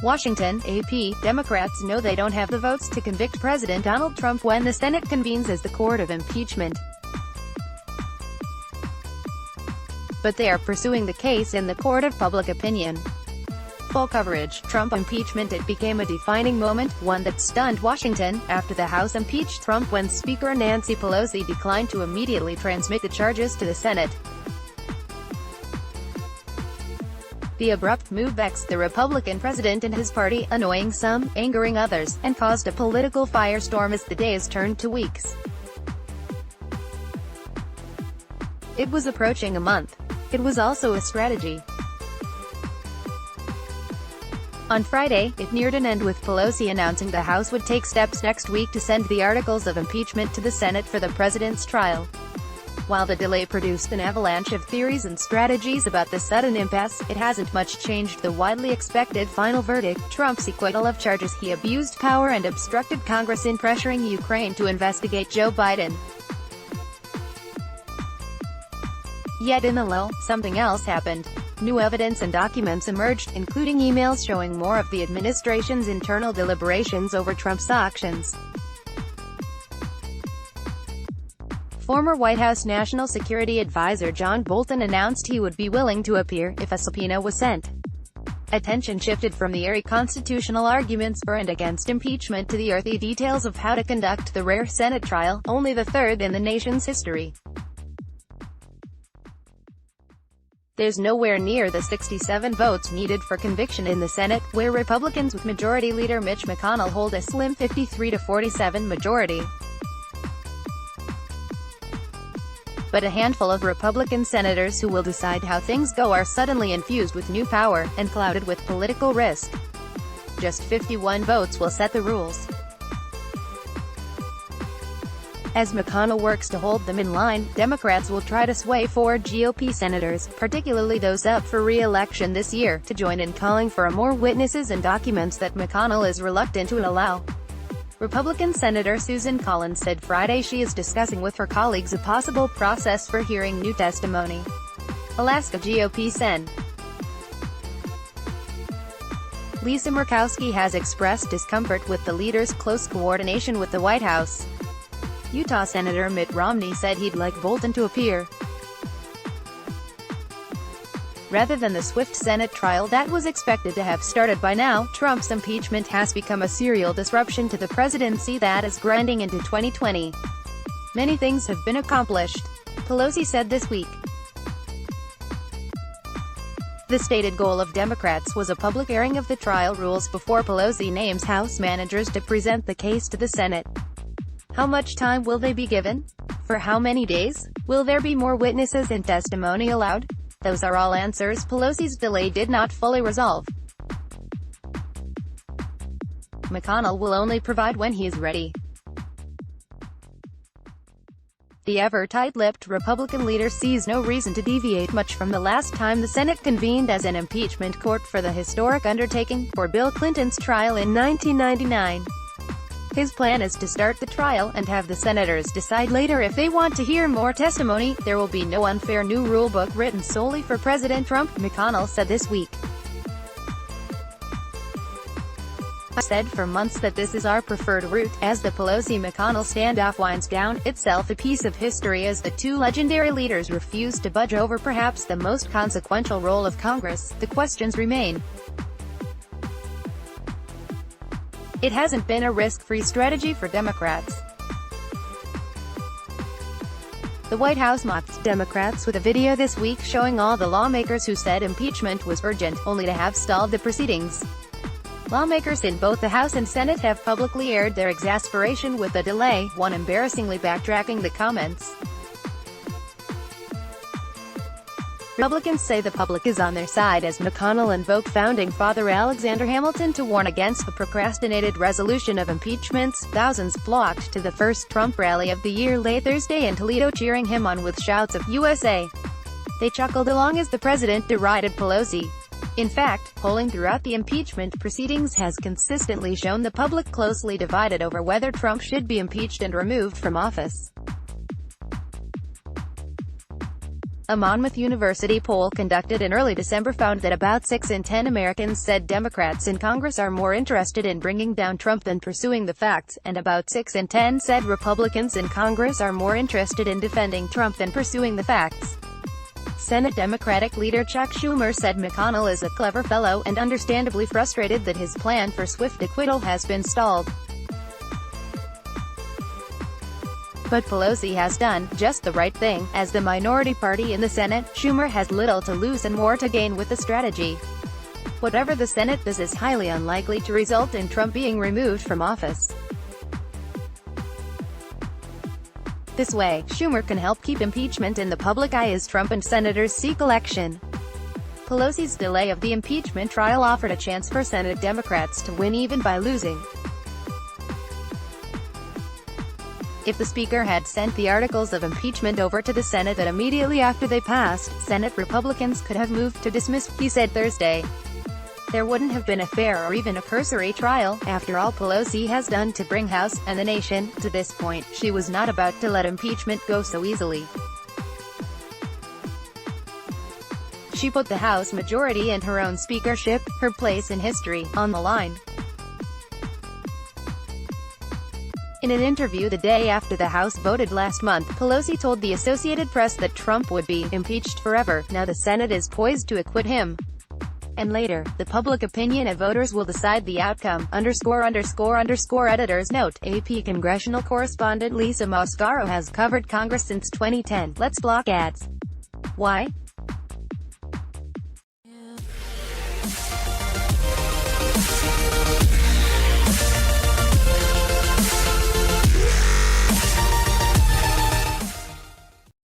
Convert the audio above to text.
Washington, AP, Democrats know they don't have the votes to convict President Donald Trump when the Senate convenes as the Court of Impeachment. But they are pursuing the case in the court of public opinion. Full coverage. Trump impeachment. It became a defining moment, one that stunned Washington, after the House impeached Trump when Speaker Nancy Pelosi declined to immediately transmit the charges to the Senate. The abrupt move vexed the Republican president and his party, annoying some, angering others, and caused a political firestorm as the days turned to weeks. It was approaching a month. It was also a strategy. On Friday, it neared an end with Pelosi announcing the House would take steps next week to send the articles of impeachment to the Senate for the president's trial. While the delay produced an avalanche of theories and strategies about the sudden impasse, it hasn't much changed the widely expected final verdict: Trump's acquittal of charges he abused power and obstructed Congress in pressuring Ukraine to investigate Joe Biden. Yet in a lull, something else happened. New evidence and documents emerged, including emails showing more of the administration's internal deliberations over Trump's actions. Former White House National Security Advisor John Bolton announced he would be willing to appear if a subpoena was sent. Attention shifted from the airy constitutional arguments for and against impeachment to the earthy details of how to conduct the rare Senate trial, only the third in the nation's history. There's nowhere near the 67 votes needed for conviction in the Senate, where Republicans with Majority Leader Mitch McConnell hold a slim 53-47 majority. But a handful of Republican senators who will decide how things go are suddenly infused with new power, and clouded with political risk. Just 51 votes will set the rules. As McConnell works to hold them in line, Democrats will try to sway four GOP senators, particularly those up for re-election this year, to join in calling for more witnesses and documents that McConnell is reluctant to allow. Republican Senator Susan Collins said Friday she is discussing with her colleagues a possible process for hearing new testimony. Alaska GOP Sen. Lisa Murkowski has expressed discomfort with the leader's close coordination with the White House. Utah Senator Mitt Romney said he'd like Bolton to appear, rather than the swift Senate trial that was expected to have started by now. Trump's impeachment has become a serial disruption to the presidency that is grinding into 2020. Many things have been accomplished, Pelosi said this week. The stated goal of Democrats was a public airing of the trial rules before Pelosi names House managers to present the case to the Senate. How much time will they be given? For how many days? Will there be more witnesses and testimony allowed? Those are all answers Pelosi's delay did not fully resolve. McConnell will only provide when he is ready. The ever-tight-lipped Republican leader sees no reason to deviate much from the last time the Senate convened as an impeachment court for the historic undertaking, for Bill Clinton's trial in 1999. His plan is to start the trial, and have the senators decide later if they want to hear more testimony. There will be no unfair new rulebook written solely for President Trump, McConnell said this week. I said for months that this is our preferred route. As the Pelosi-McConnell standoff winds down, itself a piece of history as the two legendary leaders refuse to budge over perhaps the most consequential role of Congress, the questions remain. It hasn't been a risk-free strategy for Democrats. The White House mocked Democrats with a video this week showing all the lawmakers who said impeachment was urgent, only to have stalled the proceedings. Lawmakers in both the House and Senate have publicly aired their exasperation with the delay, one embarrassingly backtracking the comments. Republicans say the public is on their side as McConnell invoked Founding Father Alexander Hamilton to warn against the procrastinated resolution of impeachments. Thousands flocked to the first Trump rally of the year late Thursday in Toledo, cheering him on with shouts of USA. They chuckled along as the president derided Pelosi. In fact, polling throughout the impeachment proceedings has consistently shown the public closely divided over whether Trump should be impeached and removed from office. A Monmouth University poll conducted in early December found that about 6 in 10 Americans said Democrats in Congress are more interested in bringing down Trump than pursuing the facts, and about 6 in 10 said Republicans in Congress are more interested in defending Trump than pursuing the facts. Senate Democratic leader Chuck Schumer said McConnell is a clever fellow, and understandably frustrated that his plan for swift acquittal has been stalled. But Pelosi has done just the right thing. As the minority party in the Senate, Schumer has little to lose and more to gain with the strategy. Whatever the Senate does is highly unlikely to result in Trump being removed from office. This way, Schumer can help keep impeachment in the public eye as Trump and senators seek election. Pelosi's delay of the impeachment trial offered a chance for Senate Democrats to win even by losing. If the Speaker had sent the articles of impeachment over to the Senate immediately after they passed, Senate Republicans could have moved to dismiss, he said Thursday. There wouldn't have been a fair or even a cursory trial. After all Pelosi has done to bring House and the nation to this point, she was not about to let impeachment go so easily. She put the House majority and her own speakership, her place in history, on the line. In an interview the day after the House voted last month, Pelosi told the Associated Press that Trump would be impeached forever. Now the Senate is poised to acquit him. And later, the public opinion of voters will decide the outcome. Editors note, AP congressional correspondent Lisa Mascaro has covered Congress since 2010. Let's block ads. Why?